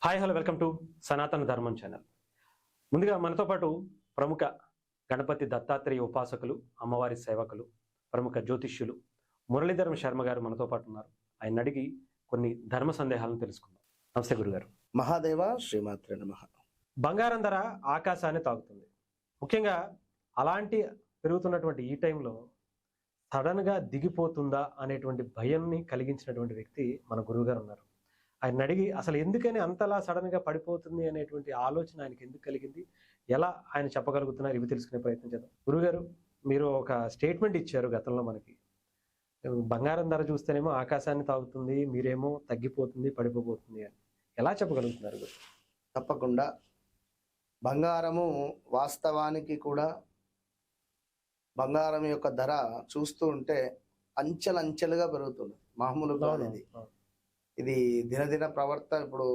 Hi hello welcome to సనాతన ధర్మం channel. ముందుగా మనతో పాటు ప్రముఖ గణపతి దత్తాత్రేయ ఉపాసకులు, అమ్మవారి సేవకులు, ప్రముఖ జ్యోతిష్యులు మురళీధరం శర్మ గారు మనతో పాటు ఉన్నారు. ఆయన అడిగి కొన్ని ధర్మ సందేహాలను తెలుసుకుందాం. నమస్తే గురుగారు. మహాదేవ శ్రీమాత్రే నమః. బంగారం ధర ఆకాశాన్ని తాకుతుంది. ముఖ్యంగా అలాంటి పెరుగుతున్నటువంటి ఈ టైంలో సడన్ గా దిగిపోతుందా అనేటువంటి భయాన్ని కలిగించినటువంటి వ్యక్తి మన గురువుగారు ఉన్నారు. ఆయన అడిగి అసలు ఎందుకని అంతలా సడన్ గా పడిపోతుంది అనేటువంటి ఆలోచన ఆయనకి ఎందుకు కలిగింది, ఎలా ఆయన చెప్పగలుగుతున్నారు, ఇవి తెలుసుకునే ప్రయత్నం చేద్దాం. గురుగారు, మీరు ఒక స్టేట్మెంట్ ఇచ్చారు గతంలో మనకి, బంగారం ధర చూస్తేనేమో ఆకాశాన్ని తాగుతుంది, మీరేమో తగ్గిపోతుంది, పడిపోతుంది అని. ఎలా చెప్పగలుగుతున్నారు? తప్పకుండా బంగారము వాస్తవానికి కూడా బంగారం యొక్క ధర చూస్తూ ఉంటే అంచెలంచెలుగా పెరుగుతుంది. మామూలుగా ఇది దినదిన ప్రవర్తన. ఇప్పుడు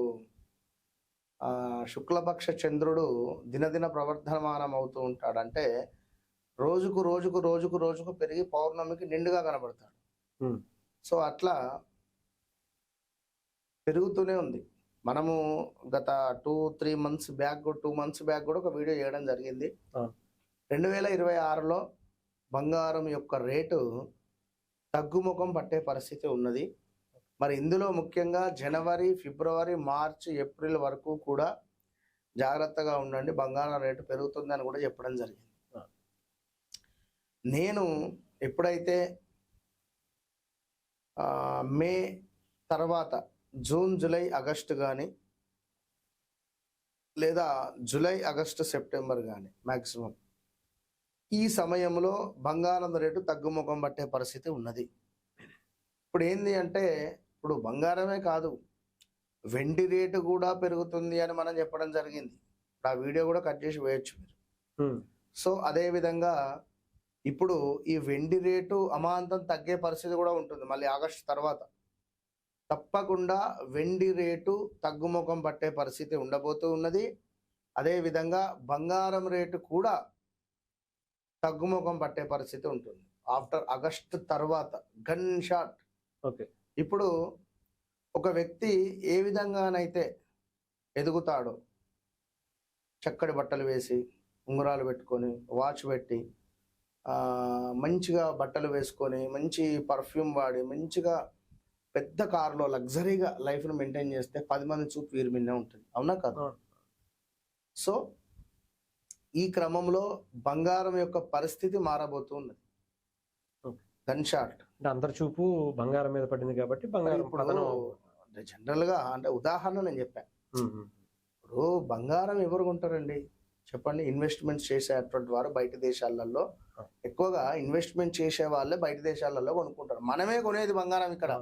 శుక్లపక్ష చంద్రుడు దినదిన ప్రవర్ధమానం అవుతూ ఉంటాడు. అంటే రోజుకు రోజుకు రోజుకు రోజుకు పెరిగి పౌర్ణమికి నిండుగా కనబడతాడు. సో అట్లా పెరుగుతూనే ఉంది. మనము గత 2-3 months బ్యాక్ 2 months బ్యాక్ కూడా ఒక వీడియో చేయడం జరిగింది. 2026లో బంగారం యొక్క రేటు తగ్గుముఖం పట్టే పరిస్థితి ఉన్నది. మరి ఇందులో ముఖ్యంగా జనవరి, ఫిబ్రవరి, మార్చి, ఏప్రిల్ వరకు కూడా జాగ్రత్తగా ఉండండి, బంగారం రేటు పెరుగుతుందని కూడా చెప్పడం జరిగింది. నేను ఎప్పుడైతే మే తర్వాత జూన్, జూలై, ఆగస్టు కానీ లేదా జూలై, ఆగస్టు, సెప్టెంబర్ కానీ మ్యాక్సిమం ఈ సమయంలో బంగారం రేటు తగ్గుముఖం పట్టే పరిస్థితి ఉన్నది. ఇప్పుడు ఏంది అంటే, ఇప్పుడు బంగారమే కాదు, వెండి రేటు కూడా పెరుగుతుంది అని మనం చెప్పడం జరిగింది. ఆ వీడియో కూడా కట్ చేసి వేయచ్చు మీరు. సో అదే విధంగా ఇప్పుడు ఈ వెండి రేటు అమాంతం తగ్గే పరిస్థితి కూడా ఉంటుంది. మళ్ళీ ఆగస్టు తర్వాత తప్పకుండా వెండి రేటు తగ్గుముఖం పట్టే పరిస్థితి ఉండబోతూ ఉన్నది. అదే విధంగా బంగారం రేటు కూడా తగ్గుముఖం పట్టే పరిస్థితి ఉంటుంది ఆఫ్టర్ ఆగస్టు తర్వాత. Gun shot. ఓకే. ఇప్పుడు ఒక వ్యక్తి ఏ విధంగానైతే ఎదుగుతాడో, చక్కటి బట్టలు వేసి, ఉంగరాలు పెట్టుకొని, వాచ్ పెట్టి, మంచిగా బట్టలు వేసుకొని, మంచి పర్ఫ్యూమ్ వాడి, మంచిగా పెద్ద కారులో లగ్జరీగా లైఫ్ను మెయింటైన్ చేస్తే 10 మంది చూపు వీరి మీదనే ఉంటుంది. అవునా కదా? సో ఈ క్రమంలో బంగారం యొక్క పరిస్థితి మారబోతున్నది. గన్ షాట్ అంటే అందరి చూపు బంగారం మీద పడింది కాబట్టి బంగారం అంటే జనరల్ గా, అంటే ఉదాహరణ నేను చెప్పాను. ఇప్పుడు బంగారం ఎవరు కొంటారండి చెప్పండి? ఇన్వెస్ట్మెంట్ చేసేటువంటి వారు బయట దేశాలలో, ఎక్కువగా ఇన్వెస్ట్మెంట్ చేసే వాళ్ళే బయట దేశాలలో కొనుక్కుంటారు. మనమే కొనేది బంగారం ఇక్కడ.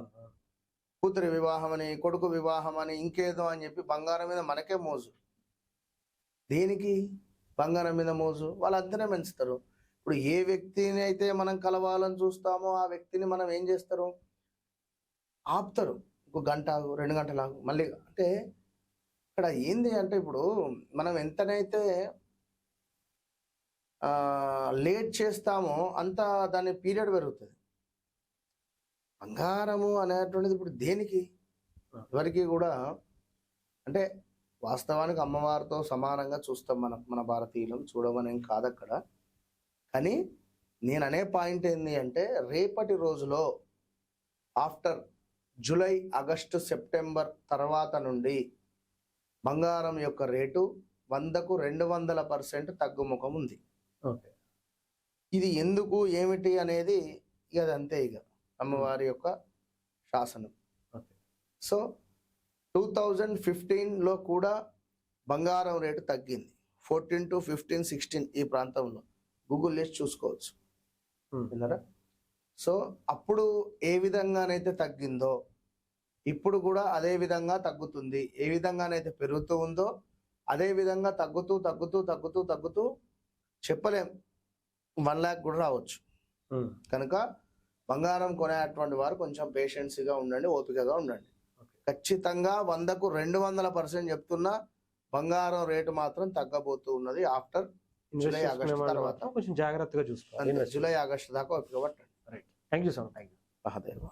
కూతురి వివాహం అని, కొడుకు వివాహం అని, ఇంకేదో అని చెప్పి బంగారం మీద మనకే మోజు. దేనికి బంగారం మీద మోజు? వాళ్ళందరే పెంచుతారు. ఇప్పుడు ఏ వ్యక్తిని అయితే మనం కలవాలని చూస్తామో ఆ వ్యక్తిని మనం ఏం చేస్తారు? ఆపుతారు. ఒక గంట ఆగు, 2 గంటలు ఆగు, మళ్ళీ. అంటే ఇక్కడ ఏంది అంటే, ఇప్పుడు మనం ఎంతనైతే లేట్ చేస్తామో అంత దాని పీరియడ్ పెరుగుతుంది. బంగారము అనేటువంటిది ఇప్పుడు దేనికి ఎవరికి కూడా, అంటే వాస్తవానికి అమ్మవారితో సమానంగా చూస్తాం మన భారతీయులం, చూడమనేం కాదు అక్కడ. కానీ నేను అనే పాయింట్ ఏంటి అంటే, రేపటి రోజులో ఆఫ్టర్ జూలై, ఆగస్టు, సెప్టెంబర్ తర్వాత నుండి బంగారం యొక్క రేటు 100కు 200% తగ్గుముఖం ఉంది. ఇది ఎందుకు, ఏమిటి అనేది ఇక అదంతే, ఇక అమ్మవారి యొక్క శాసనం. సో 2015లో కూడా బంగారం రేటు తగ్గింది. 14 to 15, 16 ఈ ప్రాంతంలో గూగుల్ లిస్ట్ చూసుకోవచ్చు. విన్నారా? సో అప్పుడు ఏ విధంగానైతే తగ్గిందో ఇప్పుడు కూడా అదే విధంగా తగ్గుతుంది. ఏ విధంగానైతే పెరుగుతూ ఉందో అదే విధంగా తగ్గుతూ తగ్గుతూ తగ్గుతూ తగ్గుతూ చెప్పలేం 1 lakh కూడా రావచ్చు. కనుక బంగారం కొనేటువంటి వారు కొంచెం పేషెన్సీగా ఉండండి, ఓపికగా ఉండండి. ఖచ్చితంగా 100కు 200% చెప్తున్నా, బంగారం రేటు మాత్రం తగ్గబోతూ ఉన్నది ఆఫ్టర్ జూలై, ఆగస్టు తర్వాత. కొంచెం జాగ్రత్తగా చూసుకోవాలి. జూలై, ఆగస్టు దాకా ఓపిక పట్టండి. Right. Thank you so much. Mahadeva.